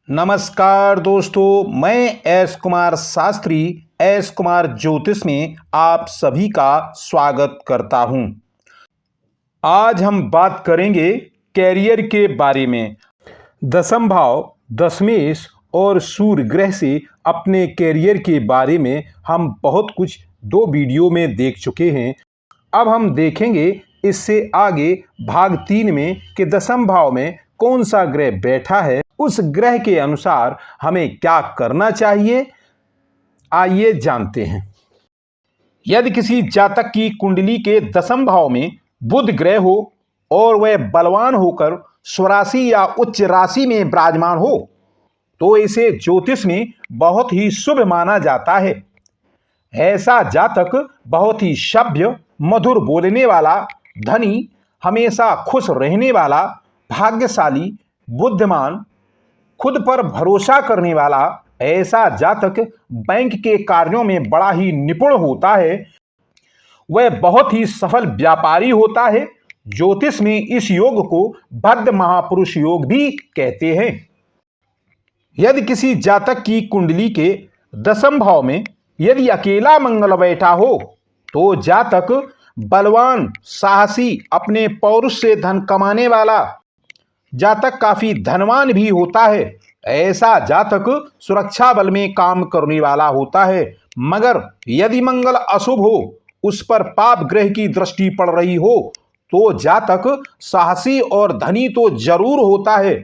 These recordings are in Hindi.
नमस्कार दोस्तों, मैं एस कुमार शास्त्री एस कुमार ज्योतिष में आप सभी का स्वागत करता हूं। आज हम बात करेंगे कैरियर के बारे में। दशम भाव दशमेश और सूर्य ग्रह से अपने कैरियर के बारे में हम बहुत कुछ 2 वीडियो में देख चुके हैं। अब हम देखेंगे इससे आगे भाग 3 में कि दशम भाव में कौन सा ग्रह बैठा है, उस ग्रह के अनुसार हमें क्या करना चाहिए। आइए जानते हैं। यदि किसी जातक की कुंडली के दशम भाव में बुध ग्रह हो और वह बलवान होकर स्वराशि या उच्च राशि में विराजमान हो तो इसे ज्योतिष में बहुत ही शुभ माना जाता है। ऐसा जातक बहुत ही सभ्य, मधुर बोलने वाला, धनी, हमेशा खुश रहने वाला, भाग्यशाली, बुद्धिमान, खुद पर भरोसा करने वाला, ऐसा जातक बैंक के कार्यों में बड़ा ही निपुण होता है। वह बहुत ही सफल व्यापारी होता है। ज्योतिष में इस योग को भद्र महापुरुष योग भी कहते हैं। यदि किसी जातक की कुंडली के दशम भाव में यदि अकेला मंगल बैठा हो तो जातक बलवान, साहसी, अपने पौरुष से धन कमाने वाला, जातक काफी धनवान भी होता है। ऐसा जातक सुरक्षा बल में काम करने वाला होता है। मगर यदि मंगल अशुभ हो, उस पर पाप ग्रह की दृष्टि पड़ रही हो तो जातक साहसी और धनी तो जरूर होता है,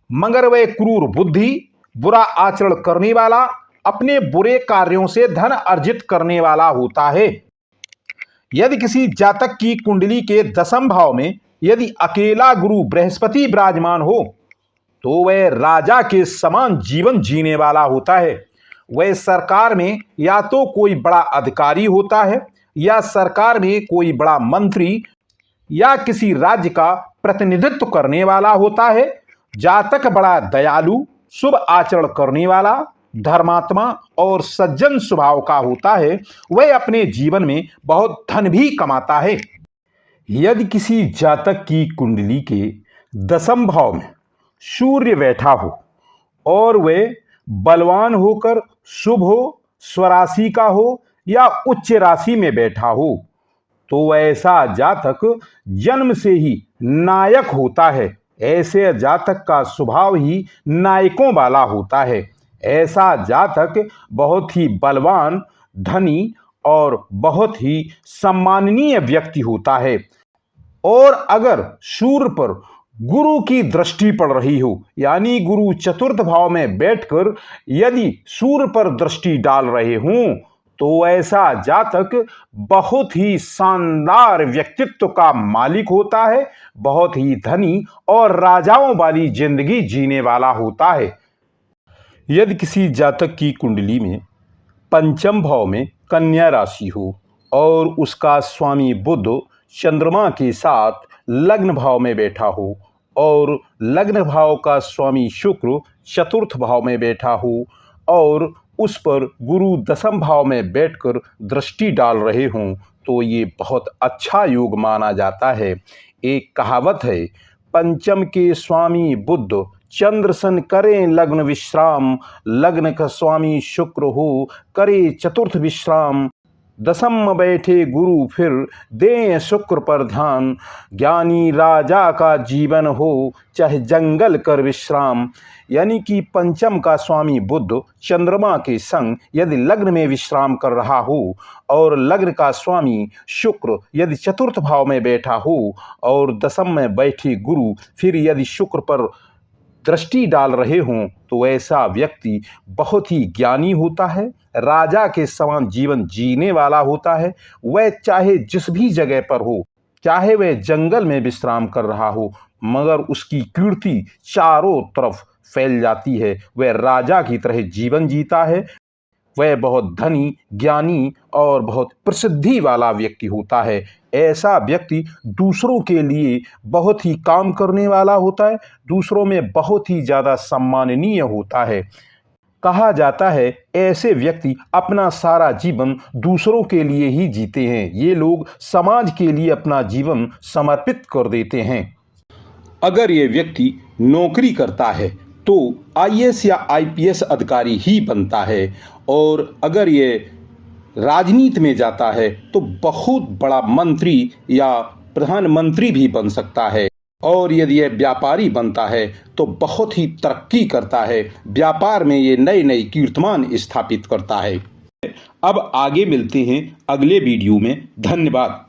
मगर वह क्रूर बुद्धि, बुरा आचरण करने वाला, अपने बुरे कार्यों से धन अर्जित करने वाला होता है। यदि किसी जातक की कुंडली के दशम भाव में यदि अकेला गुरु बृहस्पति विराजमान हो तो वह राजा के समान जीवन जीने वाला होता है। वह सरकार में या तो कोई बड़ा अधिकारी होता है या सरकार में कोई बड़ा मंत्री या किसी राज्य का प्रतिनिधित्व करने वाला होता है। जातक बड़ा दयालु, शुभ आचरण करने वाला, धर्मात्मा और सज्जन स्वभाव का होता है। वह अपने जीवन में बहुत धन भी कमाता है। यदि किसी जातक की कुंडली के दशम भाव में सूर्य बैठा हो और वह बलवान होकर शुभ हो, स्वराशि का हो या उच्च राशि में बैठा हो तो ऐसा जातक जन्म से ही नायक होता है। ऐसे जातक का स्वभाव ही नायकों वाला होता है। ऐसा जातक बहुत ही बलवान, धनी और बहुत ही सम्माननीय व्यक्ति होता है। और अगर सूर्य पर गुरु की दृष्टि पड़ रही हो, यानी गुरु चतुर्थ भाव में बैठकर यदि सूर्य पर दृष्टि डाल रहे हों तो ऐसा जातक बहुत ही शानदार व्यक्तित्व का मालिक होता है, बहुत ही धनी और राजाओं वाली जिंदगी जीने वाला होता है। यदि किसी जातक की कुंडली में पंचम भाव में कन्या राशि हो और उसका स्वामी बुध चंद्रमा के साथ लग्न भाव में बैठा हो और लग्न भाव का स्वामी शुक्र चतुर्थ भाव में बैठा हो और उस पर गुरु दशम भाव में बैठकर दृष्टि डाल रहे हों तो ये बहुत अच्छा योग माना जाता है। एक कहावत है, पंचम के स्वामी बुध चंद्र सन करे लग्न विश्राम, लग्न का स्वामी शुक्र हो करे चतुर्थ विश्राम, दशम में बैठे गुरु फिर दें शुक्र पर ध्यान, ज्ञानी राजा का जीवन हो चाहे जंगल कर विश्राम। यानी कि पंचम का स्वामी बुध चंद्रमा के संग यदि लग्न में विश्राम कर रहा हो और लग्न का स्वामी शुक्र यदि चतुर्थ भाव में बैठा हो और दशम में बैठे गुरु फिर यदि शुक्र पर दृष्टि डाल रहे हों तो ऐसा व्यक्ति बहुत ही ज्ञानी होता है, राजा के समान जीवन जीने वाला होता है। वह चाहे जिस भी जगह पर हो, चाहे वह जंगल में विश्राम कर रहा हो, मगर उसकी कीर्ति चारों तरफ फैल जाती है। वह राजा की तरह जीवन जीता है। वह बहुत धनी, ज्ञानी और बहुत प्रसिद्धि वाला व्यक्ति होता है। ऐसा व्यक्ति दूसरों के लिए बहुत ही काम करने वाला होता है, दूसरों में बहुत ही ज़्यादा सम्माननीय होता है। कहा जाता है ऐसे व्यक्ति अपना सारा जीवन दूसरों के लिए ही जीते हैं। ये लोग समाज के लिए अपना जीवन समर्पित कर देते हैं। अगर ये व्यक्ति नौकरी करता है तो आईएएस या आईपीएस अधिकारी ही बनता है, और अगर ये राजनीति में जाता है तो बहुत बड़ा मंत्री या प्रधानमंत्री भी बन सकता है, और यदि यह व्यापारी बनता है तो बहुत ही तरक्की करता है, व्यापार में ये नए नए कीर्तिमान स्थापित करता है। अब आगे मिलते हैं अगले वीडियो में। धन्यवाद।